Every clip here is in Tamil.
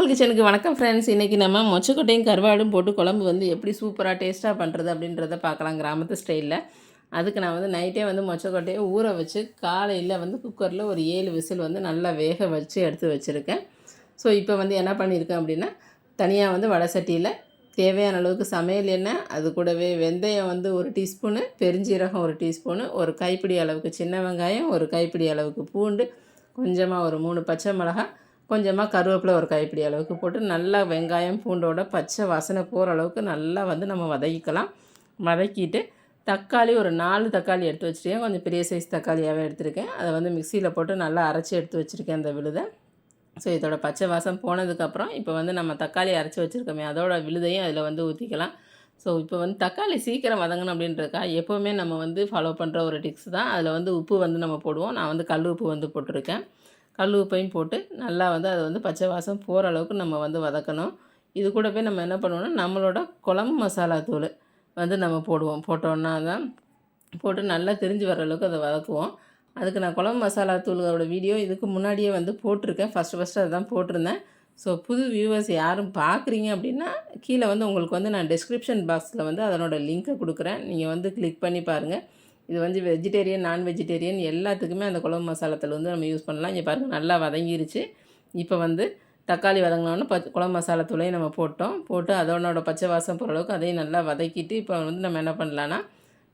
மகள் கிச்சனுக்கு வணக்கம் ஃப்ரெண்ட்ஸ். இன்றைக்கி நம்ம மொச்சக்கொட்டையும் கருவாடும் போட்டு குழம்பு வந்து எப்படி சூப்பராக டேஸ்ட்டாக பண்ணுறது அப்படின்றத பார்க்கலாம் கிராமத்து ஸ்டைலில். அதுக்கு நான் வந்து நைட்டே வந்து மொச்சக்கொட்டையை ஊற வச்சு காலையில் வந்து குக்கரில் ஒரு 7 விசில் வந்து நல்லா வேக வச்சு எடுத்து வச்சுருக்கேன். ஸோ இப்போ வந்து என்ன பண்ணியிருக்கேன் அப்படின்னா, தனியாக வந்து வடை சட்டியில் தேவையான அளவுக்கு சமையல் எண்ணெய், அது கூடவே வெந்தயம் வந்து 1 டீஸ்பூனு, பெருஞ்சீரகம் 1 டீஸ்பூனு, ஒரு கைப்பிடி அளவுக்கு சின்ன வெங்காயம், ஒரு கைப்பிடி அளவுக்கு பூண்டு, கொஞ்சமாக ஒரு 3 பச்சை மிளகாய், கொஞ்சமாக கருவேப்பிலை ஒரு கைப்பிடி அளவுக்கு போட்டு நல்லா வெங்காயம் பூண்டோட பச்சை வாசனை போகிற அளவுக்கு நல்லா வந்து நம்ம வதக்கிக்கலாம். வதக்கிட்டு தக்காளி ஒரு 4 தக்காளி எடுத்து வச்சுருக்கேன். கொஞ்சம் பெரிய சைஸ் தக்காளியாகவே எடுத்திருக்கேன். அதை வந்து மிக்சியில் போட்டு நல்லா அரைச்சி எடுத்து வச்சுருக்கேன் அந்த விழுதை. ஸோ இதோட பச்சை வாசம் போனதுக்கப்புறம் இப்போ வந்து நம்ம தக்காளி அரைச்சி வச்சுருக்கோமே அதோட விழுதையும் அதில் வந்து ஊற்றிக்கலாம். ஸோ இப்போ வந்து தக்காளி சீக்கிரம் வதங்கணும் அப்படின்றதுக்கா எப்போவுமே நம்ம வந்து ஃபாலோ பண்ணுற ஒரு டிப்ஸ் தான். அதில் வந்து உப்பு வந்து நம்ம போடுவோம். நான் வந்து கல் உப்பு வந்து போட்டிருக்கேன். கல் உப்பையும் போட்டு நல்லா வந்து அதை வந்து பச்சை வாசம் போகிற அளவுக்கு நம்ம வந்து வதக்கணும். இது கூட போய் நம்ம என்ன பண்ணுவோம்னா, நம்மளோட குழம்பு மசாலா தூள் வந்து நம்ம போட்டோன்னா தான் போட்டு நல்லா தெரிஞ்சு வர அளவுக்கு அதை வதக்குவோம். அதுக்கு நான் குழம்பு மசாலா தூளோட வீடியோ இதுக்கு முன்னாடியே வந்து போட்டிருக்கேன். ஃபஸ்ட்டு அதுதான் போட்டிருந்தேன். ஸோ புது வியூவர்ஸ் யாரும் பார்க்குறீங்க அப்படின்னா, கீழே வந்து உங்களுக்கு வந்து நான் டிஸ்கிரிப்ஷன் பாக்ஸில் வந்து அதனோட லிங்க்கை கொடுக்குறேன். நீங்கள் வந்து கிளிக் பண்ணி பாருங்கள். இது வந்து வெஜிடேரியன், நான் வெஜிடேரியன் எல்லாத்துக்குமே அந்த குழம்பு மசாலாத்தூள் வந்து நம்ம யூஸ் பண்ணலாம். இங்கே பாருங்கள் நல்லா வதங்கிருச்சு. இப்போ வந்து தக்காளி வதங்கினோன்னே குழம்பு மசாலாத்தூளையும் நம்ம போட்டு அதனோட பச்சை வாசம் போகிற அளவுக்கு அதையும் நல்லா வதக்கிட்டு இப்போ வந்து நம்ம என்ன பண்ணலான்னா,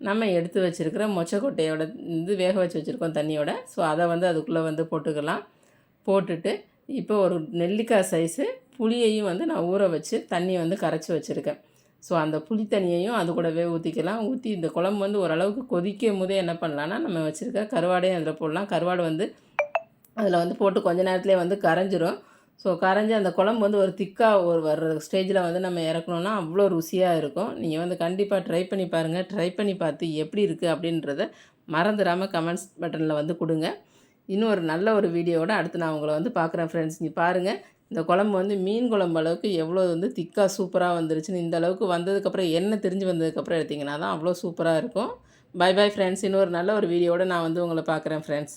நம்ம எடுத்து வச்சுருக்கிற மொச்சக்கொட்டையோட இது வேக வச்சு வச்சுருக்கோம் தண்ணியோட. ஸோ அதை வந்து அதுக்குள்ளே வந்து போட்டுக்கலாம். போட்டுட்டு இப்போ ஒரு நெல்லிக்காய் சைஸு புளியையும் வந்து நான் ஊற வச்சு தண்ணி வந்து கரைச்சி வச்சுருக்கேன். ஸோ அந்த புளி தண்ணியையும் அது கூடவே ஊற்றிக்கலாம். ஊற்றி இந்த குழம்பு வந்து ஓரளவுக்கு கொதிக்கும் போதே என்ன பண்ணலான்னா, நம்ம வச்சுருக்க கருவாடையும் அதில் போடலாம். கருவாடு வந்து அதில் வந்து போட்டு கொஞ்ச நேரத்துலேயே வந்து கரைஞ்சிரும். ஸோ கரைஞ்சி அந்த குழம்பு வந்து ஒரு திக்காக வர்ற ஸ்டேஜில் வந்து நம்ம இறக்கணுன்னா அவ்வளோ ருசியாக இருக்கும். நீங்கள் வந்து கண்டிப்பாக ட்ரை பண்ணி பாருங்கள். ட்ரை பண்ணி பார்த்து எப்படி இருக்குது அப்படின்றத மறந்துடாமல் கமெண்ட்ஸ் பட்டனில் வந்து கொடுங்க. இன்னும் ஒரு நல்ல ஒரு வீடியோவோட அடுத்து நான் உங்களை வந்து பார்க்குறேன் ஃப்ரெண்ட்ஸ். இங்கே பாருங்கள், இந்த குழம்பு வந்து மீன் குழம்பு அளவுக்கு எவ்வளோ வந்து திக்காக சூப்பராக வந்துருச்சுன்னு. இந்த அளவுக்கு வந்ததுக்கப்புறம் எண்ணெய் திரிஞ்சு வந்ததுக்கப்புறம் எடுத்திங்கன்னா தான் அவ்வளோ சூப்பராக இருக்கும். Bye bye friends. இன்னொரு நல்ல ஒரு வீடியோவோட நான் வந்து உங்களை பார்க்குறேன் ஃப்ரெண்ட்ஸ்.